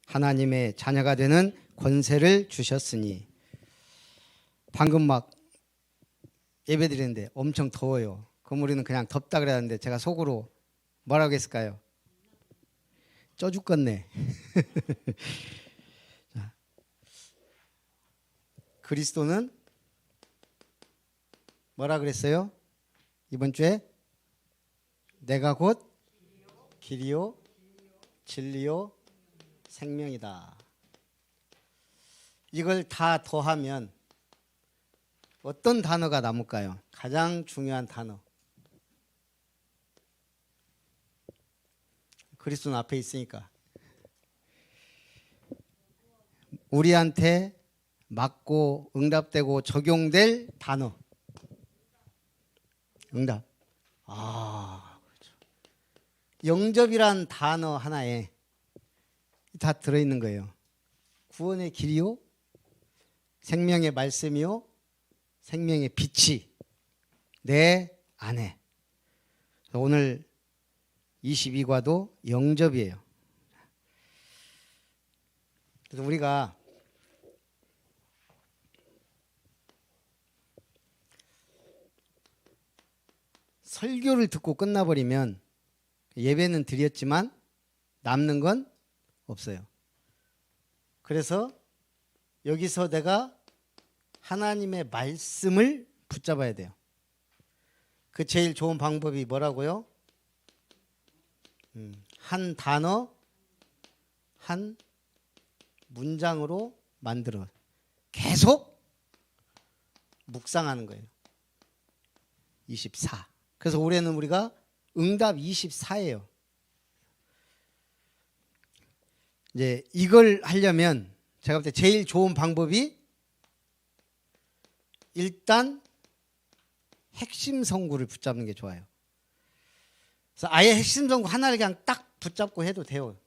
하나님의 자녀가 되는 권세를 주셨으니. 방금 막 예배 드리는데 엄청 더워요. 그럼 우리는 그냥 덥다 그랬는데 제가 속으로 뭐라고 했을까요? 쪄 죽겠네. 그리스도는 뭐라 그랬어요? 이번 주에 내가 곧 길이요 진리요 생명이다. 이걸 다 더하면 어떤 단어가 남을까요? 가장 중요한 단어. 그리스도는 앞에 있으니까 우리한테 맞고 응답되고 적용될 단어. 응답. 그렇죠. 영접이란 단어 하나에 다 들어있는 거예요. 구원의 길이요, 생명의 말씀이요, 생명의 빛이 내 안에. 오늘 22과도 영접이에요. 그래서 우리가 설교를 듣고 끝나버리면 예배는 드렸지만 남는 건 없어요. 그래서 여기서 내가 하나님의 말씀을 붙잡아야 돼요. 그 제일 좋은 방법이 뭐라고요? 한 단어, 한 문장으로 만들어 계속 묵상하는 거예요. 24. 그래서 올해는 우리가 응답 24예요. 이제 이걸 하려면 제가 볼 때 제일 좋은 방법이 일단 핵심 성구를 붙잡는 게 좋아요. 그래서 아예 핵심 성구 하나를 그냥 딱 붙잡고 해도 돼요.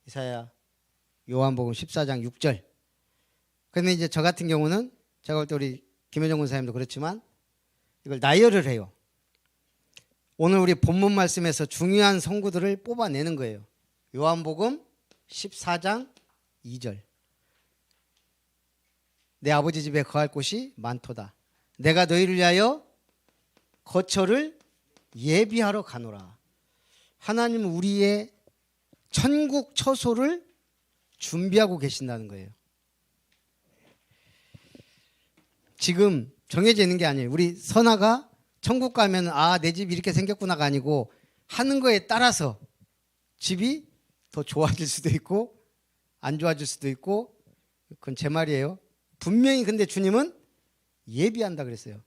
이사야, 요한복음 14장 6절. 근데 이제 저 같은 경우는 제가 볼 때 우리 김효정 권사님도 그렇지만 이걸 나열을 해요. 오늘 우리 본문 말씀에서 중요한 성구들을 뽑아내는 거예요. 요한복음 14장 2절. 내 아버지 집에 거할 곳이 많도다. 내가 너희를 위하여 거처를 예비하러 가노라. 하나님은 우리의 천국 처소를 준비하고 계신다는 거예요. 지금 정해져 있는 게 아니에요. 우리 선아가 천국 가면 내 집이 이렇게 생겼구나가 아니고 하는 거에 따라서 집이 더 좋아질 수도 있고 안 좋아질 수도 있고, 그건 제 말이에요. 분명히 근데 주님은 예비한다 그랬어요.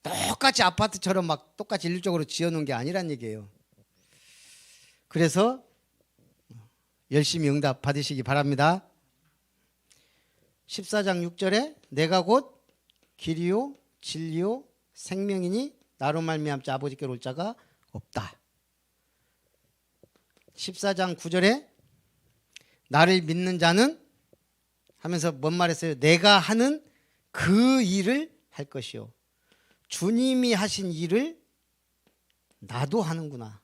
똑같이 아파트처럼 막 똑같이 일률적으로 지어놓은 게 아니란 얘기예요. 그래서 열심히 응답 받으시기 바랍니다. 14장 6절에 내가 곧 길이요 진리요 생명이니 나로 말미암지 아버지께로 올 자가 없다. 14장 9절에 나를 믿는 자는 하면서 뭔 말했어요? 내가 하는 그 일을 할 것이요. 주님이 하신 일을 나도 하는구나.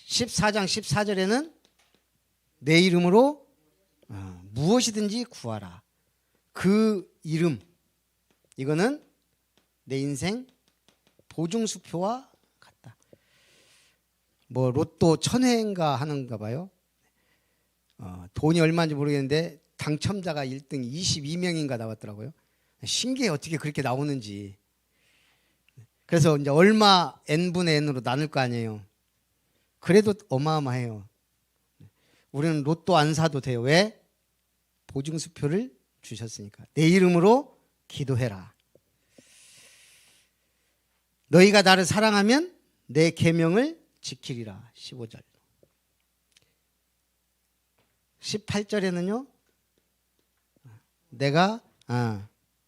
14장 14절에는 내 이름으로 무엇이든지 구하라. 그 이름, 이거는 내 인생 보증수표와 같다. 뭐 로또 1000회인가 하는가 봐요. 돈이 얼마인지 모르겠는데 당첨자가 1등 22명인가 나왔더라고요. 신기해, 어떻게 그렇게 나오는지. 그래서 이제 얼마 n분의 n으로 나눌 거 아니에요. 그래도 어마어마해요. 우리는 로또 안 사도 돼요. 왜? 보증수표를 주셨으니까. 내 이름으로 기도해라. 너희가 나를 사랑하면 내 계명을 지키리라. 15절. 18절에는요. 내가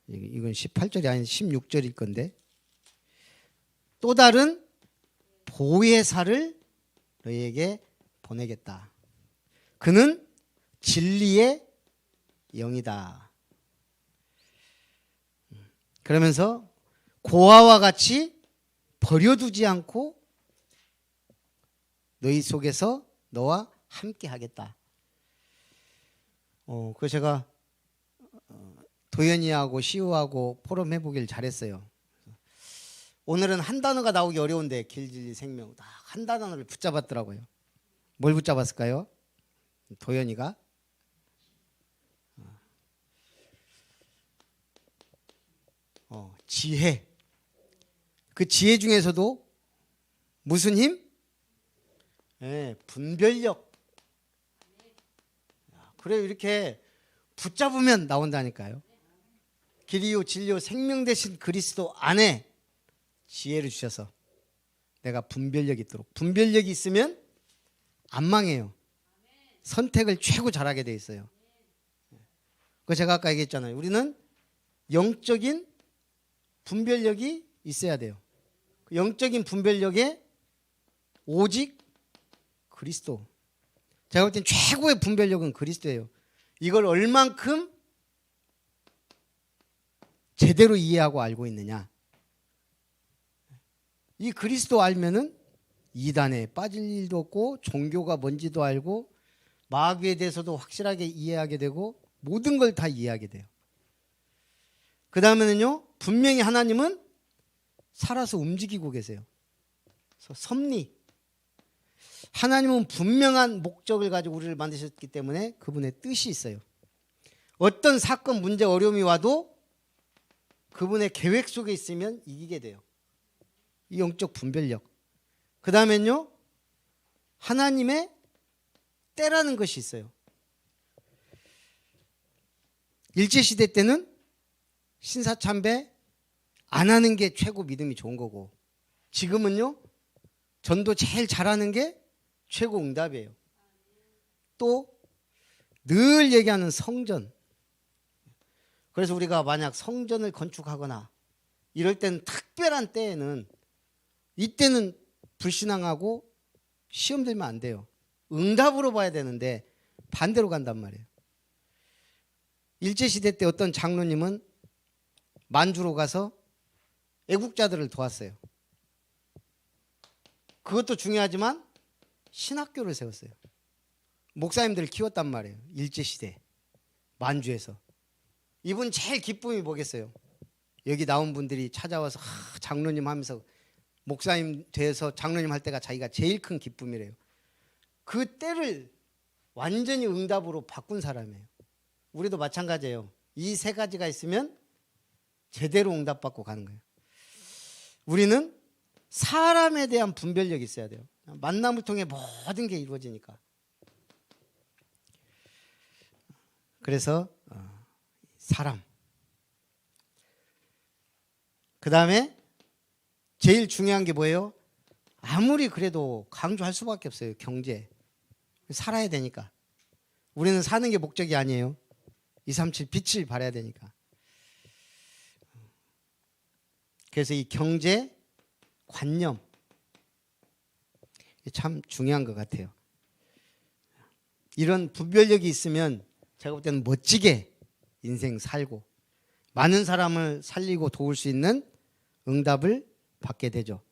이건 18절이 아닌 16절일 건데, 또 다른 보혜사를 너희에게 보내겠다. 그는 진리의 영이다. 그러면서 고아와 같이 버려두지 않고 너희 속에서 너와 함께 하겠다. 그 제가 도연이하고 시우하고 포럼 해보길 잘했어요. 오늘은 한 단어가 나오기 어려운데 길진리 생명 한 단어를 붙잡았더라고요. 뭘 붙잡았을까요? 도연이가 지혜. 그 지혜 중에서도 무슨 힘? 네, 분별력. 그래요. 이렇게 붙잡으면 나온다니까요. 길이요 진리요 생명 되신 그리스도 안에 지혜를 주셔서 내가 분별력이 있도록. 분별력이 있으면 안 망해요. 선택을 최고 잘하게 돼 있어요. 그 제가 아까 얘기했잖아요. 우리는 영적인 분별력이 있어야 돼요. 영적인 분별력에 오직 그리스도. 제가 볼 땐 최고의 분별력은 그리스도예요. 이걸 얼만큼 제대로 이해하고 알고 있느냐. 이 그리스도 알면은 이단에 빠질 일도 없고 종교가 뭔지도 알고 마귀에 대해서도 확실하게 이해하게 되고 모든 걸 다 이해하게 돼요. 그 다음에는요, 분명히 하나님은 살아서 움직이고 계세요. 그래서 섭리. 하나님은 분명한 목적을 가지고 우리를 만드셨기 때문에 그분의 뜻이 있어요. 어떤 사건, 문제, 어려움이 와도 그분의 계획 속에 있으면 이기게 돼요. 이 영적 분별력. 그 다음엔요, 하나님의 때라는 것이 있어요. 일제시대 때는 신사참배 안 하는 게 최고 믿음이 좋은 거고, 지금은요, 전도 제일 잘하는 게 최고 응답이에요. 또 늘 얘기하는 성전. 그래서 우리가 만약 성전을 건축하거나 이럴 때는 특별한 때에는 이때는 불신앙하고 시험 들면 안 돼요. 응답으로 봐야 되는데 반대로 간단 말이에요. 일제시대 때 어떤 장로님은 만주로 가서 애국자들을 도왔어요. 그것도 중요하지만 신학교를 세웠어요. 목사님들을 키웠단 말이에요. 일제시대 만주에서. 이분 제일 기쁨이 뭐겠어요? 여기 나온 분들이 찾아와서 장로님 하면서 목사님 돼서 장로님 할 때가 자기가 제일 큰 기쁨이래요. 그 때를 완전히 응답으로 바꾼 사람이에요. 우리도 마찬가지예요. 이 세 가지가 있으면 제대로 응답받고 가는 거예요. 우리는 사람에 대한 분별력이 있어야 돼요. 만남을 통해 모든 게 이루어지니까. 그래서 사람. 그 다음에 제일 중요한 게 뭐예요? 아무리 그래도 강조할 수밖에 없어요. 경제. 살아야 되니까. 우리는 사는 게 목적이 아니에요. 237 빛을 발해야 되니까. 그래서 이 경제 관념 참 중요한 것 같아요. 이런 분별력이 있으면 제가 볼 때는 멋지게 인생 살고 많은 사람을 살리고 도울 수 있는 응답을 받게 되죠.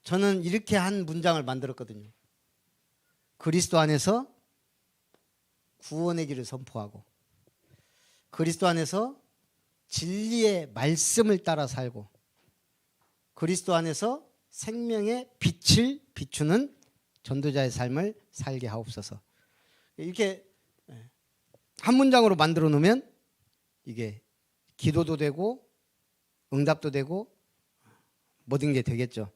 저는 이렇게 한 문장을 만들었거든요. 그리스도 안에서 구원의 길을 선포하고, 그리스도 안에서 진리의 말씀을 따라 살고, 그리스도 안에서 생명의 빛을 비추는 전도자의 삶을 살게 하옵소서. 이렇게 한 문장으로 만들어 놓으면 이게 기도도 되고 응답도 되고 모든 게 되겠죠.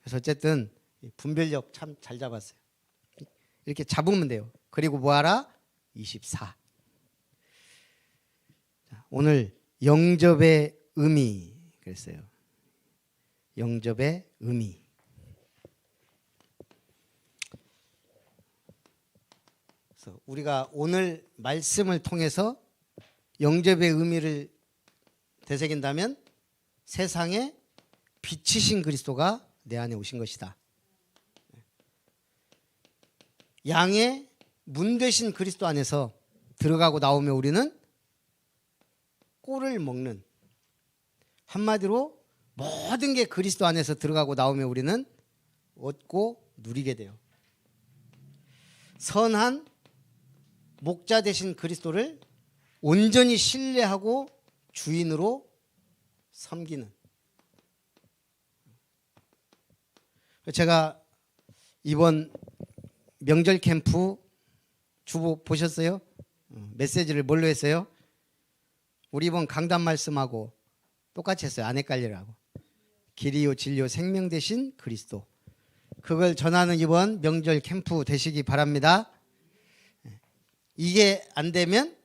그래서 어쨌든 분별력 참 잘 잡았어요. 이렇게 잡으면 돼요. 그리고 뭐하라? 24. 오늘 영접의 의미 그랬어요. 영접의 의미. 그래서 우리가 오늘 말씀을 통해서 영접의 의미를 되새긴다면 세상에 빛이신 그리스도가 내 안에 오신 것이다. 양의 문 되신 그리스도 안에서 들어가고 나오면 우리는 꼴을 먹는, 한마디로 모든 게 그리스도 안에서 들어가고 나오면 우리는 얻고 누리게 돼요. 선한 목자 되신 그리스도를 온전히 신뢰하고 주인으로 섬기는. 제가 이번 명절 캠프 주보 보셨어요? 메시지를 뭘로 했어요? 우리 이번 강단 말씀하고 똑같이 했어요. 안 헷갈리라고. 길이요 진리요 생명 되신 그리스도. 그걸 전하는 이번 명절 캠프 되시기 바랍니다. 이게 안 되면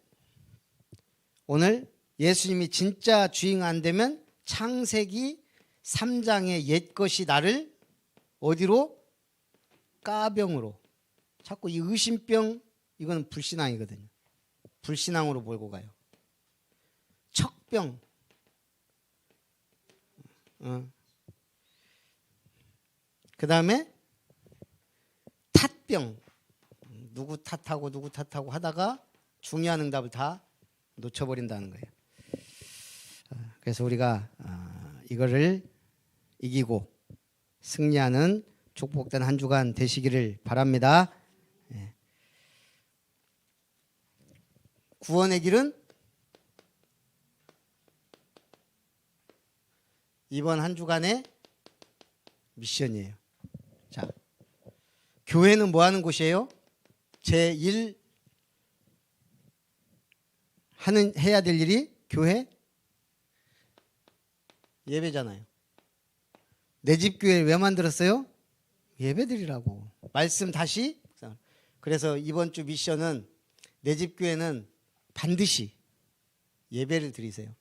오늘 예수님이 진짜 주인 안 되면 창세기 3장의 옛것이 나를 어디로? 까병으로. 자꾸 이 의심병, 이거는 불신앙이거든요. 불신앙으로 몰고 가요. 척병. 그 다음에 탓병. 누구 탓하고 하다가 중요한 응답을 다 놓쳐버린다는 거예요. 그래서 우리가 이거를 이기고 승리하는 축복된 한 주간 되시기를 바랍니다. 구원의 길은 이번 한 주간의 미션이에요. 자, 교회는 뭐 하는 곳이에요? 제1 해야 될 일이 교회 예배잖아요. 내 집 교회 왜 만들었어요? 예배드리라고. 말씀 다시. 그래서 이번 주 미션은 내 집 교회는 반드시 예배를 드리세요.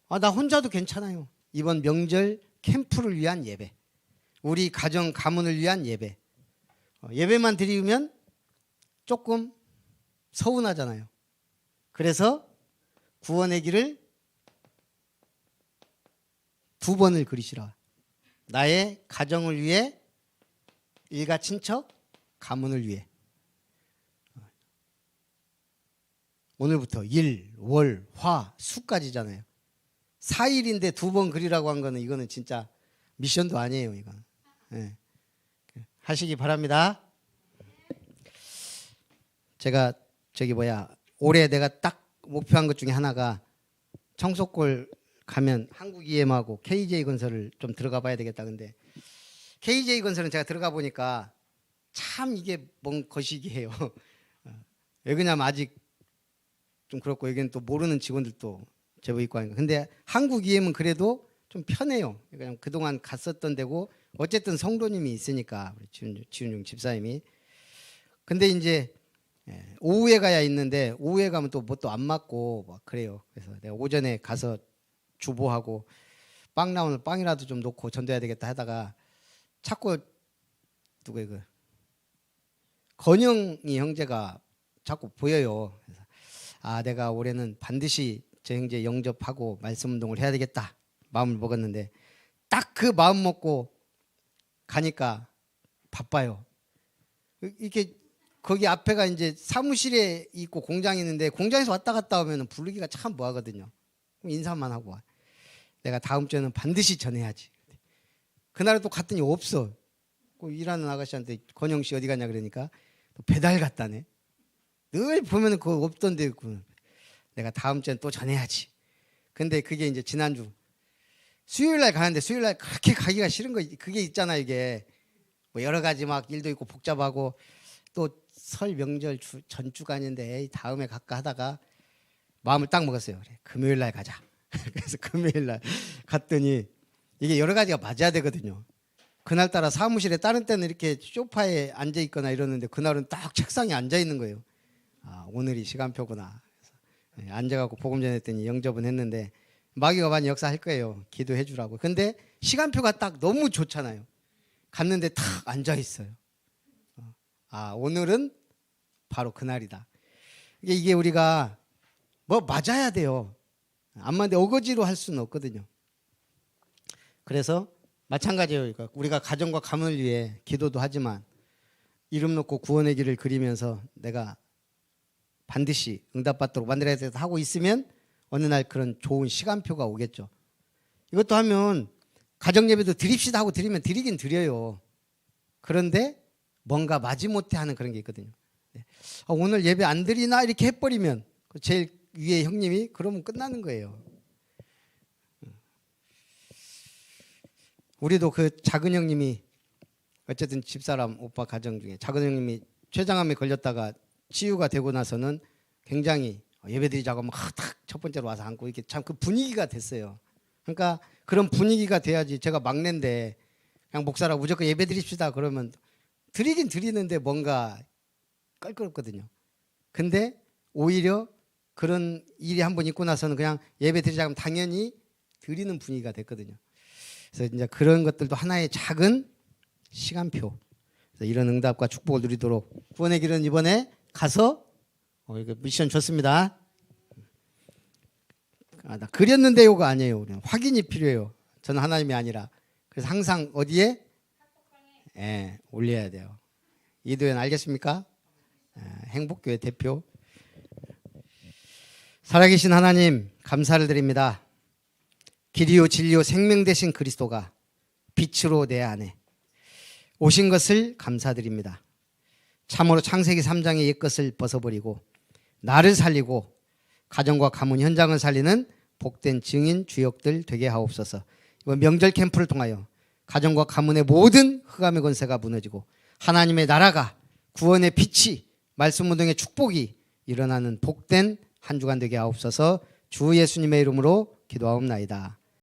나 혼자도 괜찮아요. 이번 명절 캠프를 위한 예배, 우리 가정 가문을 위한 예배. 예배만 드리면 조금 서운하잖아요. 그래서 구원의 길을 2번을 그리시라. 나의 가정을 위해, 일가 친척 가문을 위해. 오늘부터 일, 월, 화, 수까지잖아요. 4일인데 2번 그리라고 한 거는 이거는 진짜 미션도 아니에요. 이건. 네. 하시기 바랍니다. 제가 올해 내가 딱 목표한 것 중에 하나가 청소골 가면 한국EM하고 KJ건설을 좀 들어가 봐야 되겠다. 근데 KJ건설은 제가 들어가 보니까 참 이게 뭔 것이기해요. 왜 그러냐면 아직 좀 그렇고 여기는 또 모르는 직원들도 제법 있고 하니까. 근데 한국EM은 그래도 좀 편해요. 그냥 그동안 갔었던 데고 어쨌든 성도님이 있으니까 우리 지훈중 집사님이. 근데 이제 오후에 가야 있는데 오후에 가면 또 뭐 또 안 맞고 막 그래요. 그래서 내가 오전에 가서 주보하고 빵 나오는 빵이라도 좀 놓고 전도해야 되겠다 하다가 자꾸 누구 그 건영이 형제가 자꾸 보여요. 그래서 내가 올해는 반드시 저 형제 영접하고 말씀 운동을 해야 되겠다 마음을 먹었는데 딱 그 마음 먹고 가니까 바빠요. 이렇게 거기 앞에가 이제 사무실에 있고 공장이 있는데 공장에서 왔다 갔다 하면 부르기가 참 뭐하거든요. 인사만 하고 와. 내가 다음 주에는 반드시 전해야지. 그날은 또 갔더니 없어. 일하는 아가씨한테 건영 씨 어디 갔냐 그러니까 배달 갔다네. 늘 보면은 그거 없던데 내가 다음 주엔 또 전해야지. 근데 그게 이제 지난주 수요일 날 가는데 수요일 날 그렇게 가기가 싫은 거 그게 있잖아. 이게 뭐 여러 가지 막 일도 있고 복잡하고 또 설 명절 전주간인데 에이 다음에 갈까 하다가 마음을 딱 먹었어요. 그래, 금요일 날 가자. 그래서 금요일 날 갔더니 이게 여러 가지가 맞아야 되거든요. 그날따라 사무실에 다른 때는 이렇게 소파에 앉아 있거나 이러는데 그날은 딱 책상에 앉아 있는 거예요. 오늘이 시간표구나. 그래서 앉아갖고 복음 전했더니 영접은 했는데 마귀가 많이 역사할 거예요. 기도해 주라고. 근데 시간표가 딱 너무 좋잖아요. 갔는데 탁 앉아 있어요. 오늘은 바로 그날이다. 이게 우리가 뭐 맞아야 돼요. 안 맞는데 어거지로 할 수는 없거든요. 그래서 마찬가지예요. 그러니까 우리가 가정과 가문을 위해 기도도 하지만 이름 놓고 구원의 길을 그리면서 내가 반드시 응답받도록 만들어야 돼서 하고 있으면 어느 날 그런 좋은 시간표가 오겠죠. 이것도 하면 가정예배도 드립시다 하고 드리면 드리긴 드려요. 그런데 뭔가 마지못해 하는 그런 게 있거든요. 오늘 예배 안 드리나 이렇게 해버리면 제일 위에 형님이 그러면 끝나는 거예요. 우리도 그 작은 형님이 어쨌든 집사람 오빠 가정 중에 작은 형님이 췌장암에 걸렸다가 치유가 되고 나서는 굉장히 예배드리자고 하면 딱 첫 번째로 와서 앉고 이렇게 참 그 분위기가 됐어요. 그러니까 그런 분위기가 돼야지. 제가 막내인데 그냥 목사라고 무조건 예배드립시다 그러면 드리긴 드리는데 뭔가 껄끄럽거든요. 근데 오히려 그런 일이 한번 있고 나서는 그냥 예배드리자 하면 당연히 드리는 분위기가 됐거든요. 그래서 이제 그런 것들도 하나의 작은 시간표. 그래서 이런 응답과 축복을 누리도록 구원의 길은 이번에 가서 이거 미션 줬습니다. 나 그렸는데요가 아니에요. 그냥 확인이 필요해요. 저는 하나님이 아니라. 그래서 항상 어디에 올려야 돼요. 이도현 알겠습니까? 행복교회 대표. 살아계신 하나님 감사를 드립니다. 길이요 진리요 생명 되신 그리스도가 빛으로 내 안에 오신 것을 감사드립니다. 참으로 창세기 3장의 옛것을 벗어버리고 나를 살리고 가정과 가문 현장을 살리는 복된 증인 주역들 되게 하옵소서. 이번 명절 캠프를 통하여 가정과 가문의 모든 흑암의 권세가 무너지고 하나님의 나라가 구원의 빛이 말씀 운동의 축복이 일어나는 복된 한 주간 되게 하옵소서. 주 예수님의 이름으로 기도하옵나이다.